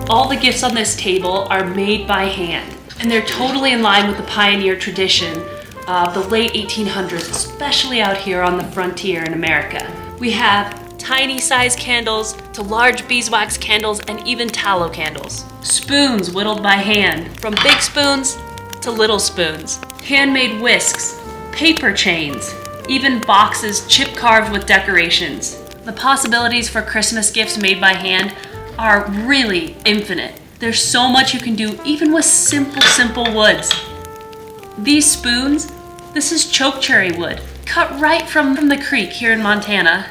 All the gifts on this table are made by hand, and they're totally in line with the pioneer tradition of the late 1800s, especially out here on the frontier in America. We have tiny size candles to large beeswax candles and even tallow candles. Spoons whittled by hand, from big spoons to little spoons. Handmade whisks, paper chains, even boxes chip carved with decorations. The possibilities for Christmas gifts made by hand are really infinite. There's so much you can do even with simple woods. These spoons, this is choke cherry wood, cut right from the creek here in Montana.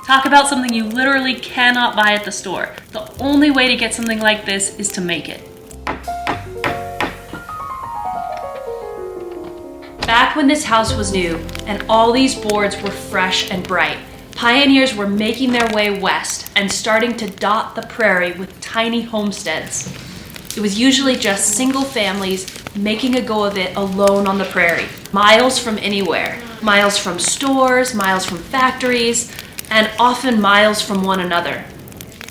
Talk about something you literally cannot buy at the store. The only way to get something like this is to make it. Back when this house was new and all these boards were fresh and bright, pioneers were making their way west and starting to dot the prairie with tiny homesteads. It was usually just single families making a go of it alone on the prairie, miles from anywhere, miles from stores, miles from factories, and often miles from one another.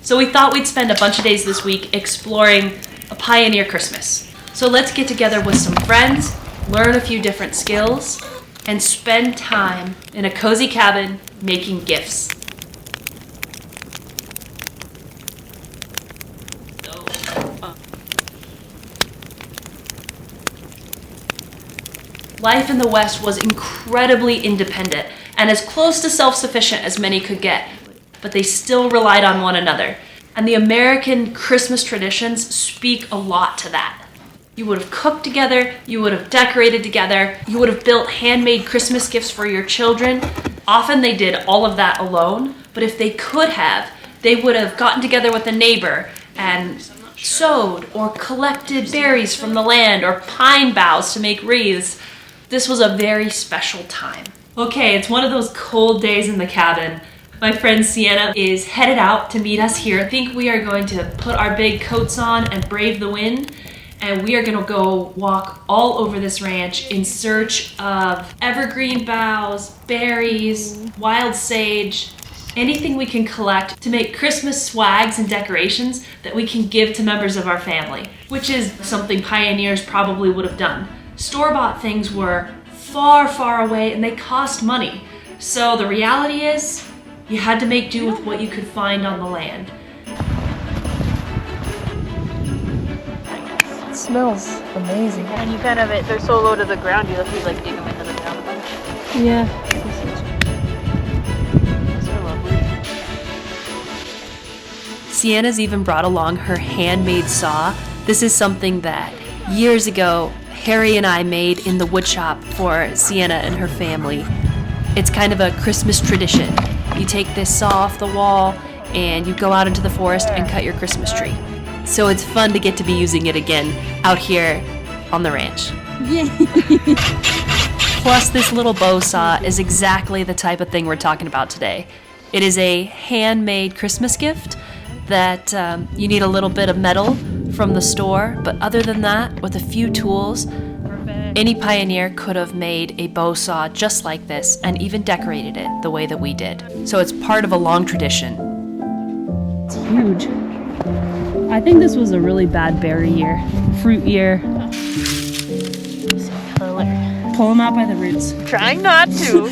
So we thought we'd spend a bunch of days this week exploring a pioneer Christmas. So let's get together with some friends, learn a few different skills, and spend time in a cozy cabin making gifts. Life in the West was incredibly independent and as close to self-sufficient as many could get, but they still relied on one another. And the American Christmas traditions speak a lot to that. You would have cooked together, you would have decorated together, you would have built handmade Christmas gifts for your children. Often they did all of that alone, but if they could have, they would have gotten together with a neighbor and sowed or collected berries from the land or pine boughs to make wreaths. This was a very special time. Okay, it's one of those cold days in the cabin. My friend Sienna is headed out to meet us here. I think we are going to put our big coats on and brave the wind, and we are gonna go walk all over this ranch in search of evergreen boughs, berries, wild sage, anything we can collect to make Christmas swags and decorations that we can give to members of our family, which is something pioneers probably would have done. Store-bought things were far away and they cost money. So the reality is, you had to make do with what you could find on the land. It smells amazing. And you kind of, they're so low to the ground, you have to like dig them into the ground. Yeah. Those are lovely. Sienna's even brought along her handmade saw. This is something that years ago Harry and I made in the wood shop for Sienna and her family. It's kind of a Christmas tradition. You take this saw off the wall and you go out into the forest and cut your Christmas tree. So it's fun to get to be using it again out here on the ranch. Yay! Plus, this little bow saw is exactly the type of thing we're talking about today. It is a handmade Christmas gift that you need a little bit of metal from the store, but other than that, with a few tools, any pioneer could have made a bow saw just like this and even decorated it the way that we did. So it's part of a long tradition. It's huge. I think this was a really bad berry year, fruit year. Color. Pull them out by the roots. Trying not to.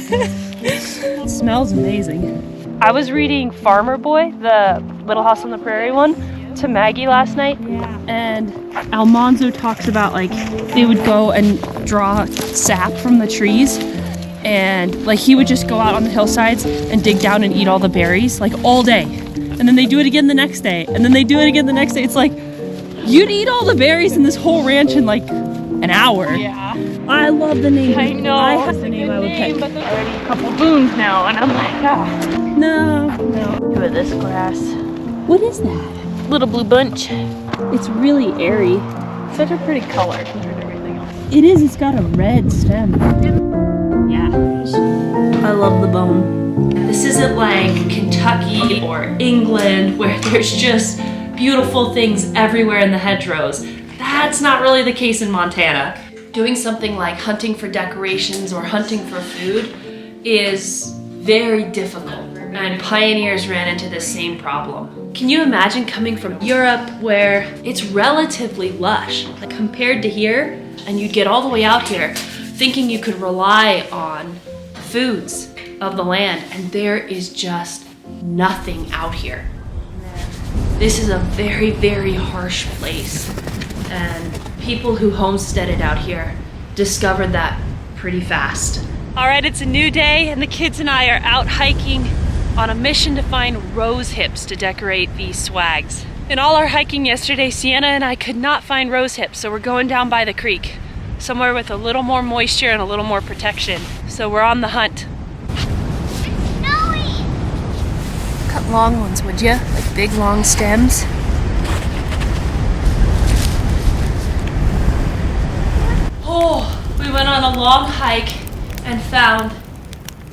It smells amazing. I was reading Farmer Boy, the Little House on the Prairie one, to Maggie last night. And Almanzo talks about like they would go and draw sap from the trees, and like he would just go out on the hillsides and dig down and eat all the berries like all day, and then they do it again the next day, and then they do it again the next day. It's like you'd eat all the berries in this whole ranch in like an hour. Yeah. I love the name. I know. I have the name I would pick. But there's already a couple boons now, and I'm like, No. Look at this grass. What is that? Little blue bunch. It's really airy. Such a pretty color compared to everything else. It is. It's got a red stem. Yeah. I love the bone. This isn't like Kentucky or England where there's just beautiful things everywhere in the hedgerows. That's not really the case in Montana. Doing something like hunting for decorations or hunting for food is very difficult. and pioneers ran into this same problem. Can you imagine coming from Europe where it's relatively lush, like compared to here, and you'd get all the way out here thinking you could rely on foods of the land, and there is just nothing out here. This is a very, very harsh place, and people who homesteaded out here discovered that pretty fast. All right, it's a new day and the kids and I are out hiking on a mission to find rose hips to decorate these swags. In all our hiking yesterday, Sienna and I could not find rose hips, so we're going down by the creek, somewhere with a little more moisture and a little more protection. So we're on the hunt. It's snowy! Cut long ones, would you? Like big long stems. Oh, we went on a long hike and found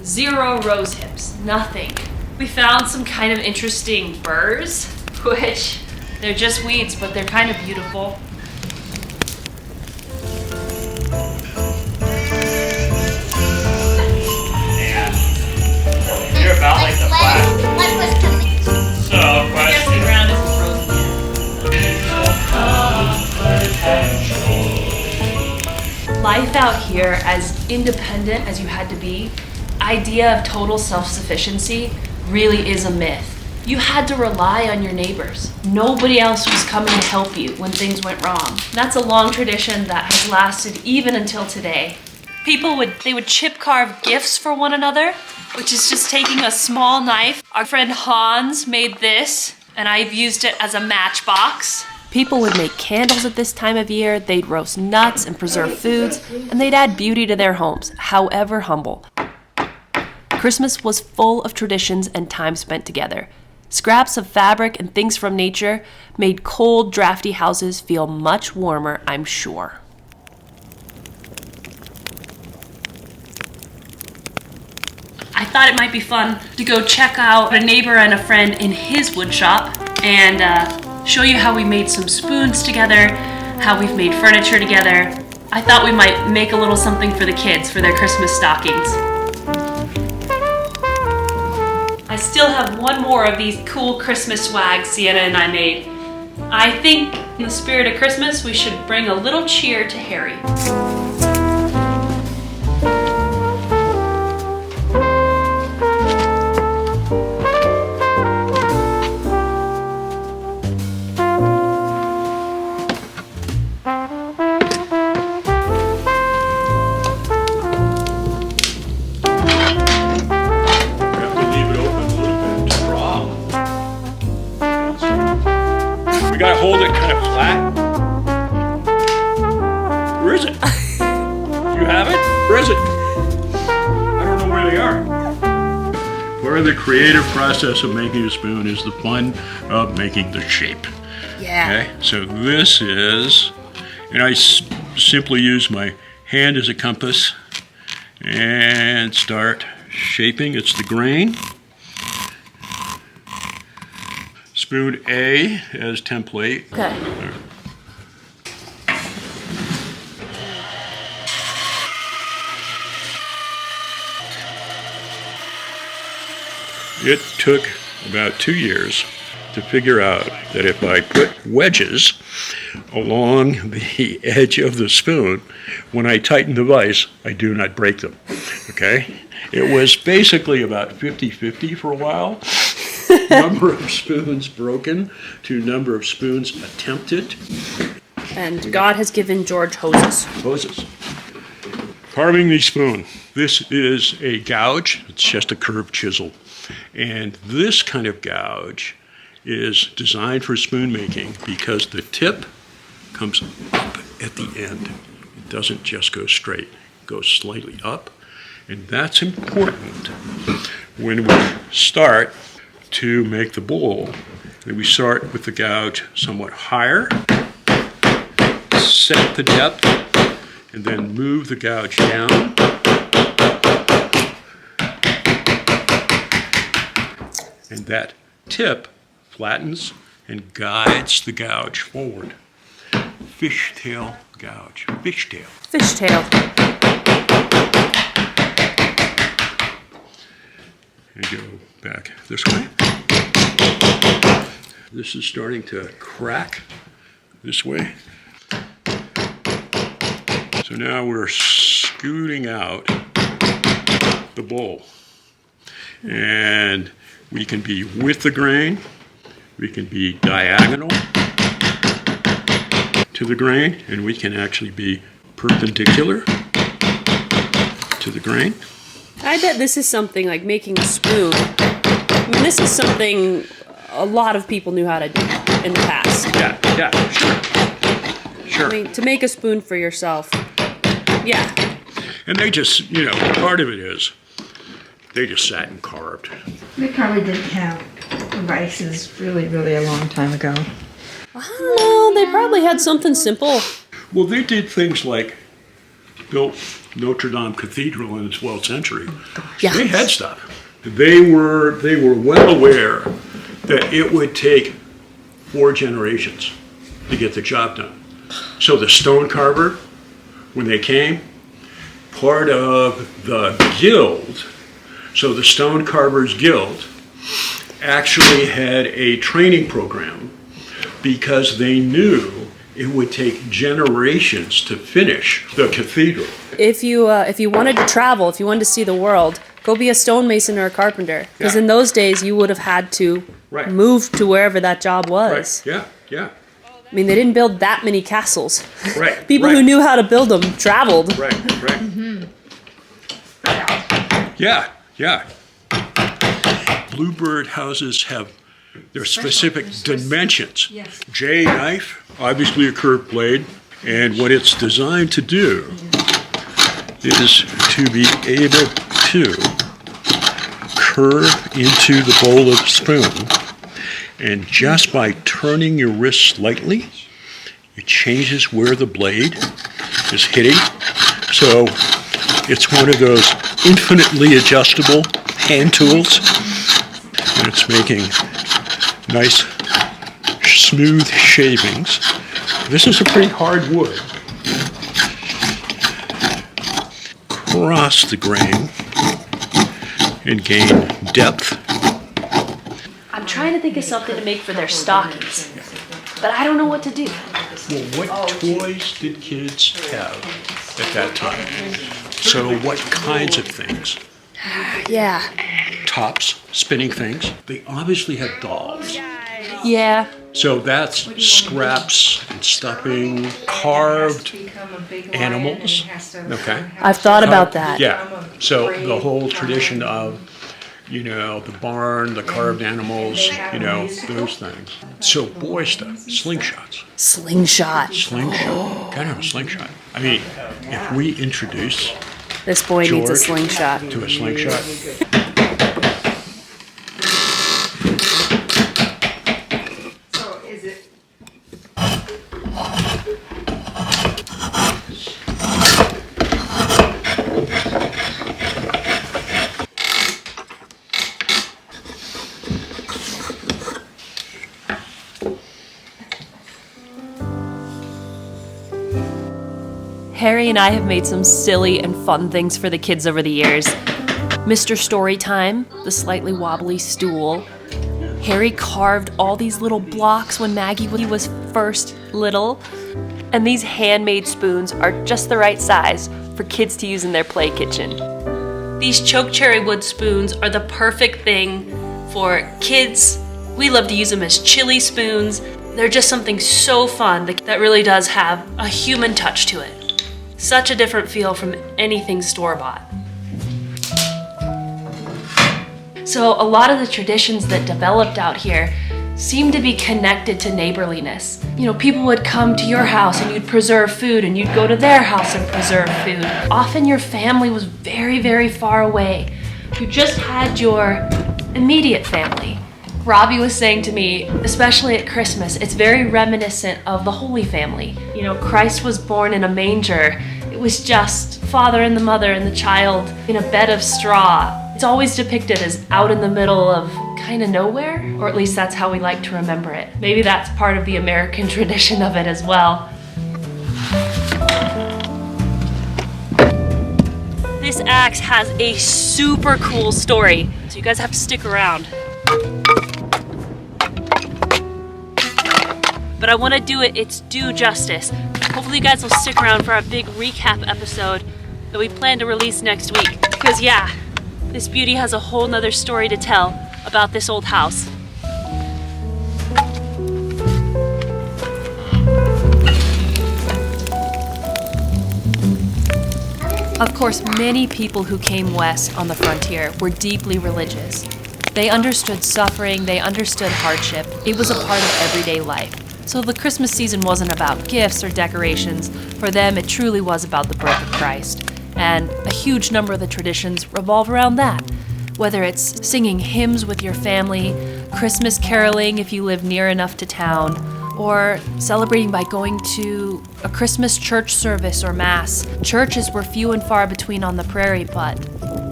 0 rose hips, nothing. We found some kind of interesting burrs, which they're just weeds, but they're kind of beautiful. And you're about like the flat. What was coming? So, I guess the ground isn't frozen yet. Life out here, as independent as you had to be, idea of total self-sufficiency really is a myth. You had to rely on your neighbors. Nobody else was coming to help you when things went wrong. That's a long tradition that has lasted even until today. People would chip carve gifts for one another, which is just taking a small knife. Our friend Hans made this, and I've used it as a matchbox. People would make candles at this time of year, they'd roast nuts and preserve foods, and they'd add beauty to their homes, however humble. Christmas was full of traditions and time spent together. Scraps of fabric and things from nature made cold, drafty houses feel much warmer, I'm sure. I thought it might be fun to go check out a neighbor and a friend in his wood shop and show you how we made some spoons together, how we've made furniture together. I thought we might make a little something for the kids for their Christmas stockings. I still have one more of these cool Christmas swags Sienna and I made. I think in the spirit of Christmas, we should bring a little cheer to Harry. You gotta hold it kind of flat. Where is it? You have it? Where is it? I don't know where they are. Part of the creative process of making a spoon is the fun of making the shape. Yeah. Okay, so this is, and I simply use my hand as a compass and start shaping. It's the grain. Spoon A as template. Okay. It took about 2 years to figure out that if I put wedges along the edge of the spoon, when I tighten the vise, I do not break them. Okay? It was basically about 50-50 for a while. Number of spoons broken to number of spoons attempted. And God has given George hoses. Hoses. Carving the spoon. This is a gouge. It's just a curved chisel. And this kind of gouge is designed for spoon making because the tip comes up at the end. It doesn't just go straight. It goes slightly up. And that's important when we start to make the bowl. We start with the gouge somewhat higher, set the depth, and then move the gouge down. And that tip flattens and guides the gouge forward. Fishtail gouge. Fishtail. Fishtail. And go back back this way. This is starting to crack this way. So now we're scooting out the bowl. And we can be with the grain, we can be diagonal to the grain, and we can actually be perpendicular to the grain. I bet this is something like making a spoon. I mean, this is something a lot of people knew how to do in the past. Yeah, sure. I mean, to make a spoon for yourself. Yeah. And they just, part of it is they just sat and carved. They probably didn't have devices really, really a long time ago. Well, they probably had something simple. Well, they did things like built Notre Dame Cathedral in the 12th century. Yeah. They had stuff. They were well aware that it would take 4 generations to get the job done. So the stone carver, when they came, part of the guild, so the Stone Carvers Guild, actually had a training program because they knew it would take generations to finish the cathedral. If you wanted to travel, if you wanted to see the world, go be a stonemason or a carpenter. Because Yeah. in those days, you would have had to Right. move to wherever that job was. Right, yeah, I mean, they didn't build that many castles. right. People right. who knew how to build them traveled. Right. Yeah. Bluebird houses have their specific dimensions. Yes. J knife, obviously a curved blade, and what it's designed to do is to be able to curve into the bowl of the spoon, and just by turning your wrist slightly, it changes where the blade is hitting. So it's one of those infinitely adjustable hand tools, and it's making nice smooth shavings. This is a pretty hard wood. Cross the grain and gain depth. I'm trying to think of something to make for their stockings, but I don't know what to do. Well, what toys did kids have at that time? So what kinds of things? Yeah. Tops, spinning things. They obviously had dolls. Yeah. So that's scraps and stuffing, carved animals. Okay. I've thought about that. Yeah. So the whole tradition of, the barn, the carved animals, those things. So boy stuff, slingshots. Slingshot. Slingshot. Kind of a slingshot. I mean, if we introduce This boy needs a George slingshot. to a slingshot, So is it? Harry and I have made some silly and fun things for the kids over the years. Mr. Storytime, the slightly wobbly stool. Harry carved all these little blocks when Maggie was first little. And these handmade spoons are just the right size for kids to use in their play kitchen. These choke cherry wood spoons are the perfect thing for kids. We love to use them as chili spoons. They're just something so fun that really does have a human touch to it. Such a different feel from anything store-bought. So a lot of the traditions that developed out here seem to be connected to neighborliness. People would come to your house and you'd preserve food, and you'd go to their house and preserve food. Often your family was very, very far away. You just had your immediate family. Robbie was saying to me, especially at Christmas, it's very reminiscent of the Holy Family. Christ was born in a manger. It was just father and the mother and the child in a bed of straw. It's always depicted as out in the middle of kind of nowhere, or at least that's how we like to remember it. Maybe that's part of the American tradition of it as well. This axe has a super cool story, so you guys have to stick around. But I want to do its due justice. Hopefully you guys will stick around for our big recap episode that we plan to release next week. Because yeah, this beauty has a whole nother story to tell about this old house. Of course, many people who came west on the frontier were deeply religious. They understood suffering, they understood hardship. It was a part of everyday life. So the Christmas season wasn't about gifts or decorations. For them, it truly was about the birth of Christ. And a huge number of the traditions revolve around that. Whether it's singing hymns with your family, Christmas caroling if you live near enough to town, or celebrating by going to a Christmas church service or mass. Churches were few and far between on the prairie, but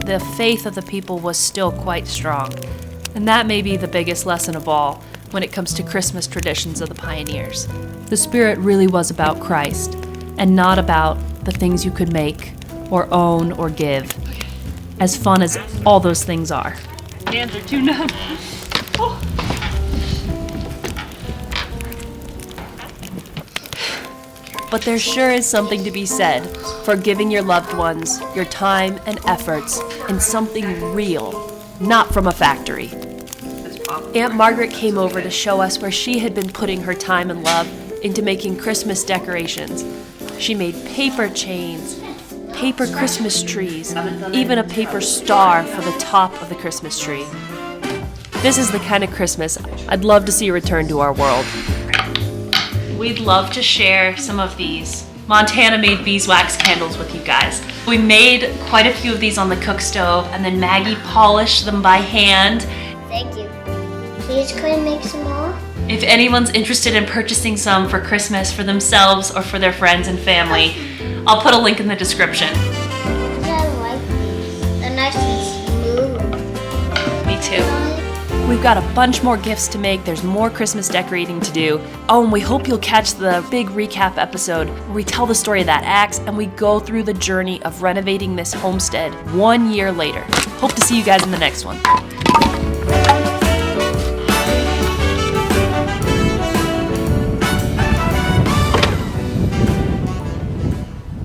the faith of the people was still quite strong. And that may be the biggest lesson of all when it comes to Christmas traditions of the pioneers. The spirit really was about Christ, and not about the things you could make, or own, or give. As fun as all those things are. Hands are too numb. But there sure is something to be said for giving your loved ones your time and efforts in something real, not from a factory. Aunt Margaret came over to show us where she had been putting her time and love into making Christmas decorations. She made paper chains, paper Christmas trees, even a paper star for the top of the Christmas tree. This is the kind of Christmas I'd love to see return to our world. We'd love to share some of these Montana-made beeswax candles with you guys. We made quite a few of these on the cook stove, and then Maggie polished them by hand. Thank you. Please could I make some more? If anyone's interested in purchasing some for Christmas for themselves or for their friends and family, I'll put a link in the description. I like these. They're nice and smooth. Me too. We've got a bunch more gifts to make. There's more Christmas decorating to do. Oh, and we hope you'll catch the big recap episode where we tell the story of that axe and we go through the journey of renovating this homestead 1 year later. Hope to see you guys in the next one.